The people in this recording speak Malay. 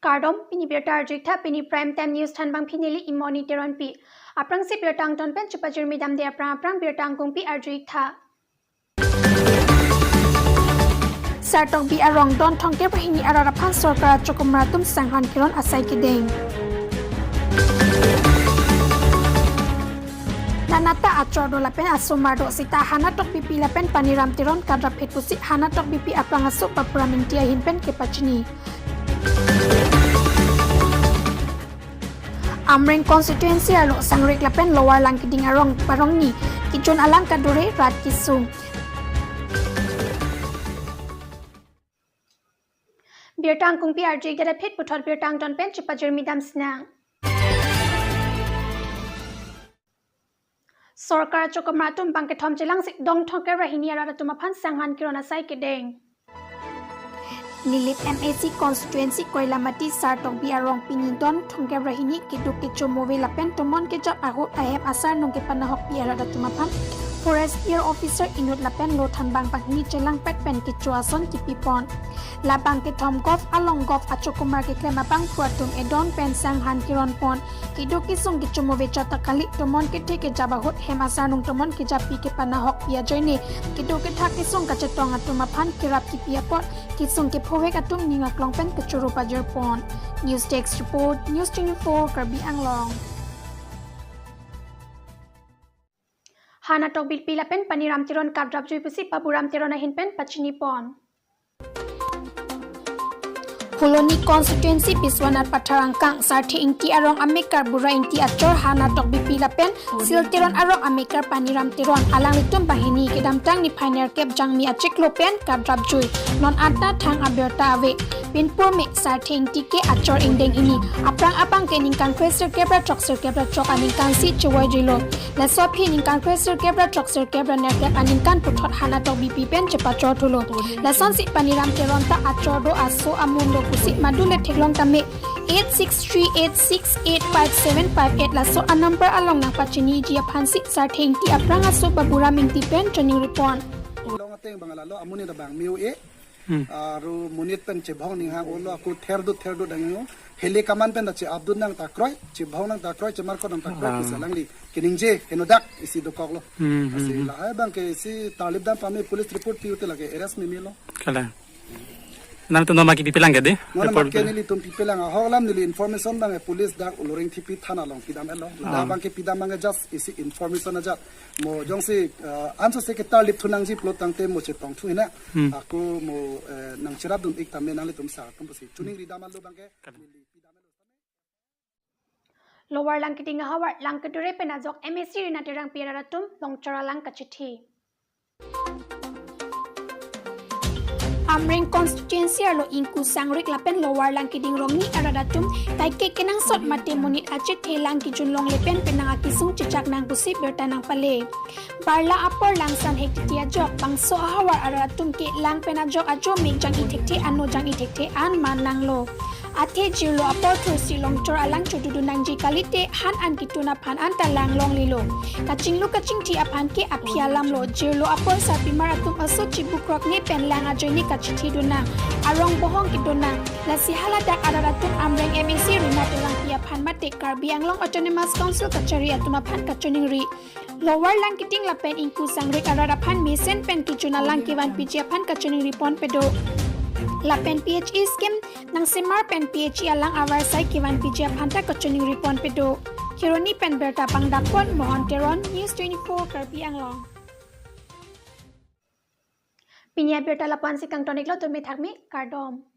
Kardom pini berta arjikta pini prime time news than bang pinili immonitoron pi aprang si bertang ton pen chupajir midam de aprang bertang kong pi arjikta Sartong bi arong don thongke bahini ararapan sorkar chokomratum sanghan kiron asai kideng Nanata achor do lapen asomar do sita hanatok pipi lapen paniram tiron kadra phetusi hanatok pipi aprang aso papuramintia hinpen kepachini Amreng constituency alo sangrik lapen lower langkiding arong parong ni kijon alang kadure rat kisung Birtang kung PRJ gada pit putot birtang don pen chupajir midam snang Sorkar chokomratum bangke thom chelang sik dong thoke rahini ara tumapan sanghan kirona sai kedeng Nilip MAC constituency Koilamati Sartong bi arong pinidon thongke rahini kiduk kichomove lapen tomon ke jap ahot ahem asar nongke panahok pi ara tumapan Forest Year Officer inut lapen lo thanbang pagni chelang pet pen kichuason kipipon labang ke thom golf along golf achokumar ke klemapang puatum edon pen sanghan kiron pon kiduk kisung kichomove chata kali tomon ke theke jabahot hem asar nong tomon ke japi ke panahok pia joine kiduk ke thak kisung kachetong atumapan kirap kipia pot kisung ke phowek atum ningak long pen kechuru pajer pon News Text Report News 24 Karbi Anglong Hanatok bil pilapen paniram tiron kadrap jui pusi paburam tiron ahin pen pachini pon Huloni constituency Biswanat Patharangkang sarthi inti arong amekar bura inti achor hanatok bil pilapen sil tiron arong amekar paniram tiron alang litum bahini kedamtang ni pioneer cap jangmi achik lopen kadrap jui non atna thang aberta ave Pinpur me sarthi inti ke achor indeng ini aprang apang ke ningkang kresir kebra chok aningkan si chewai jilo la sopi ningkang kresir kebra nerkep aningkan puthot hanatok BP pen chepachor thulo la sonsi paniram teron ta achor do aso amundo kusi madule theklong tame 8638685758 la so a number along na pachini jia phansi sarthi inti aprang aso babura minti pen training report long ateng bangalalo amuni da bang miu e aru munit pen chebhong ning ha olo aku therdu dangyo heli kaman pen da che abdun nang takroi chebhong nang takroi chemar ko nang takroi kisalangli kiningje henodak isi do koklo asi la ai bang ke si talib dam pame police report pi utela ke arrest me milo kala nam to nomaki pipilang gade report ke nili tum pipilang hoglam nili information bang police dak uloring thipi thana long pidam elo da bang ke pidam bang just isi information aja mo jongsi anso se ke talib thunang ji plot tangte mo che tong thuina aku mo nang cherap dum ik tamme nang tum sa tum si tuning ridam lo bang ke Lower langkiting hawar langkadure penajok MSC rinatirang piraratum longchora lang kachithi Amreng constituency arlo inku sangrik lapen lower langkiding romni aradatum taike kenang sot mate monit achit thelang ki junlong lepen penang akisung chichak nang busi berta nang pale barla apor langsan hektia jok bangso hawar aradatum ke lang penajok ajo megjang itekte ano jang itekte an manang lo Ate jirlo apor thusi longchor alang chodudu nangji kalite han an kituna phan an talang long lilo kaching ti aphan ke aphialam lo jirlo apor sapi maratum aso chibukrok ne penlang ajoini kachithi duna arong bohong kiduna lasi halada araratum amreng MAC rina telang pia phan mate Karbi Anglong Autonomous Council kachari atuma phan kachoning ri lower lang kiting lapen inku sangrik araraphan mesen pen kichuna lang kiwan pijia phan kachoning ri pon pedo Lapen PHE scheme nang simar pen PHE alang awar sai kiwan pijia phanta kachoning ripon pedo Kironi pen berta pangdakpon mohon teron News 24 Karbi Anglong Pinya berta lapan sikang tonik lo tumi thakmi Kardom